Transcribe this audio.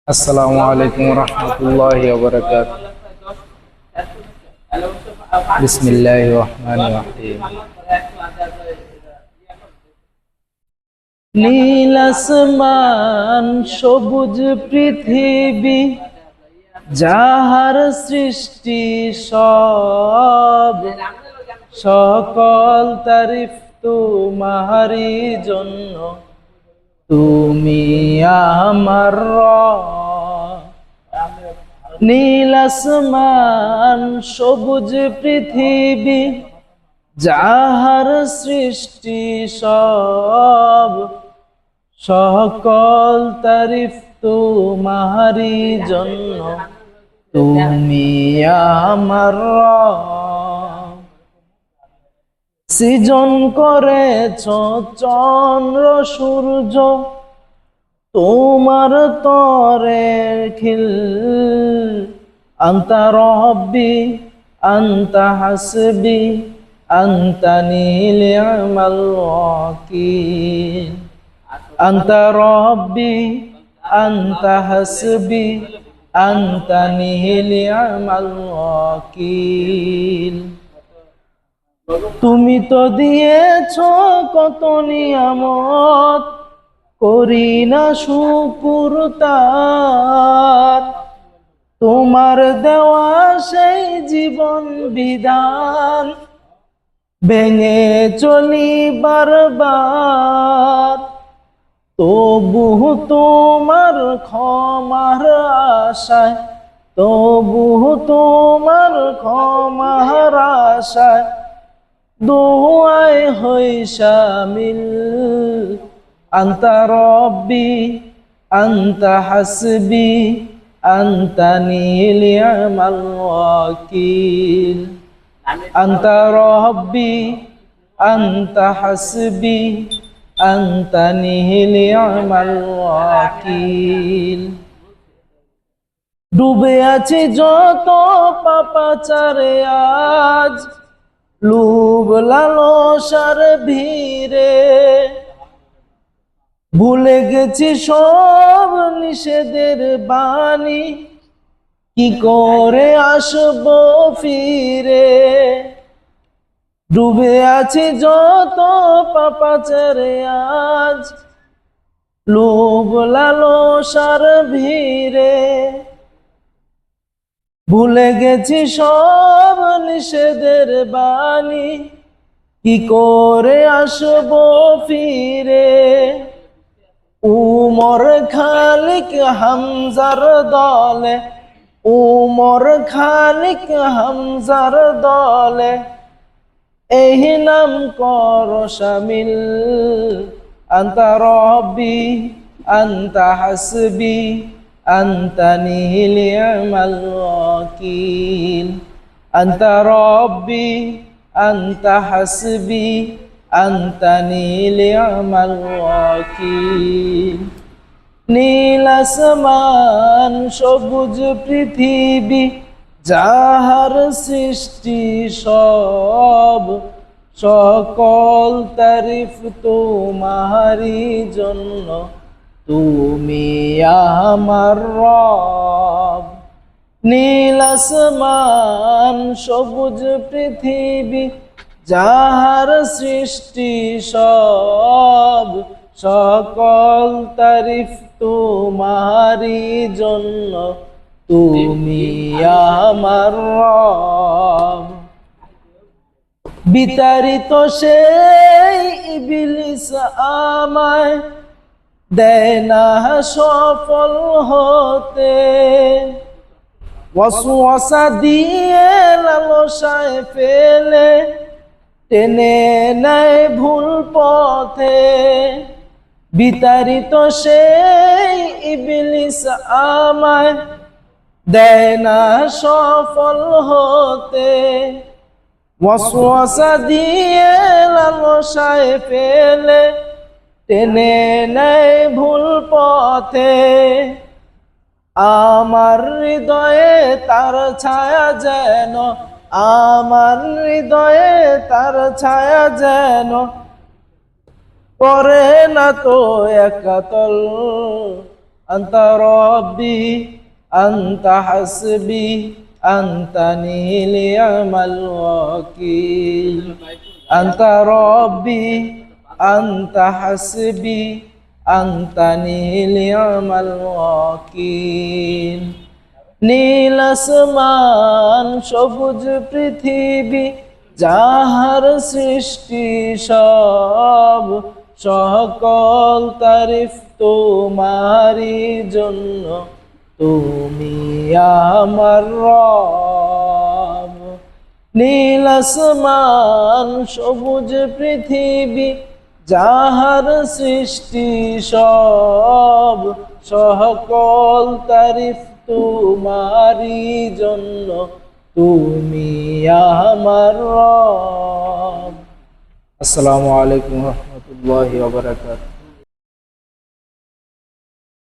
আসসালামু আলাইকুম রহমতুল্লাহি ওয়া বারাকাতুহু। বিসমিল্লাহির রহমানির রহিম। নীল আসমান সবুজ পৃথিবী, যাহার সৃষ্টি সব, সকল তারিফ তোমারই জন্য, তুমি আমার রব। নীল আসমান সবুজ পৃথিবী, যাহার সৃষ্টি সব, সকল তারিফ তোমারই জন্য, তুমি আমার রব। সৃজন করেছ চন্দ্র সূর্য, তোমার তরে খিল। আনতা রব্বি আনতা হাসবি আনতা নি'মাল ওয়াকিল। আনতা রব্বি আনতা হাসবি আনতা নি'মাল ওয়াকিল। তুমি তো দিয়েছ কত নিয়ামত, করি না শুকুর তার। তোমার দেওয়া সেই জীবন বিধান, ভেঙে চলি বারবার। তবু তোমার ক্ষমার আশায়, তবু তোমার ক্ষমার আশায়, দোয়ায় হই শামিল। আনতা রব্বি আনতা হাসবি আনতা নি'মাল ওয়াকিল। আনতা রব্বি আনতা হাসবি আনতা নি'মাল ওয়াকিল। ডুবে আছে যত পাপাচারে আজ, লোভ লালসার ভিড়ে। ভুলে গেছি সব নিষেধের বাণী, কি করে আসবো ফিরে। ডুবে আছি যত পাপাচারে আজ, লোভ লালসার ভিড়ে। ভুলে গেছি সব নিষেধের বাণী, কি করে আসবো ফিরে। উমর খালিক হামজার দলে, উমর খালিক হামজার দলে, এই নাম কর শামিল। আনতা রব্বি আনতা হাসবি আনতা নি'মাল ওয়াকিল। আনতা রব্বি আনতা হাসবি আনতা নি'মাল ওয়াকিল। নীল আসমান সবুজ পৃথিবী, যাহার সৃষ্টি সব, সকল তারিফ তোমারই জন্য, তুমি আমার রব। নীল আসমান সবুজ পৃথিবী, যাহার সৃষ্টি সব, সকল তারিফ তোমারই জন্য, তুমি আমার রব। বিতাড়িত সেই ইবলিস আমায়, দেয় না সফল হতে। ওয়াসওয়াসা দিয়ে লালসায় ফেলে, টেনে নেয় ভুল পথে। বিতাড়িত সেই ইবলিস আমায়, দেয় না সফল হতে। ওয়াসওয়াসা দিয়ে লালসায় ফেলে, টেনে নেয় ভুল পথে। আমার হৃদয়ে তার ছায়া যেন, আমার হৃদয়ে তার ছায়া যেন, করে না তো একাতল। আনতা রব্বি আনতা হাসবি আনতা নি'মাল ওয়াকিল আনতা রব্বি আনতা হাসবি আনতা নি'মাল ওয়াকিল। নীল আসমান সবুজ পৃথিবী যাহার সৃষ্টি সব, সকল তারিফ তোমারই জন্য, তুমি আমার রব। নীল আসমান সবুজ পৃথিবী যাহার সৃষ্টি সব, সকল তারিফ তোমারই জন্য, তুমি আমার রব। আসসালামু আলাইকুম ওয়া রাহমাতুল্লাহি ওয়া বারাকাতুহু।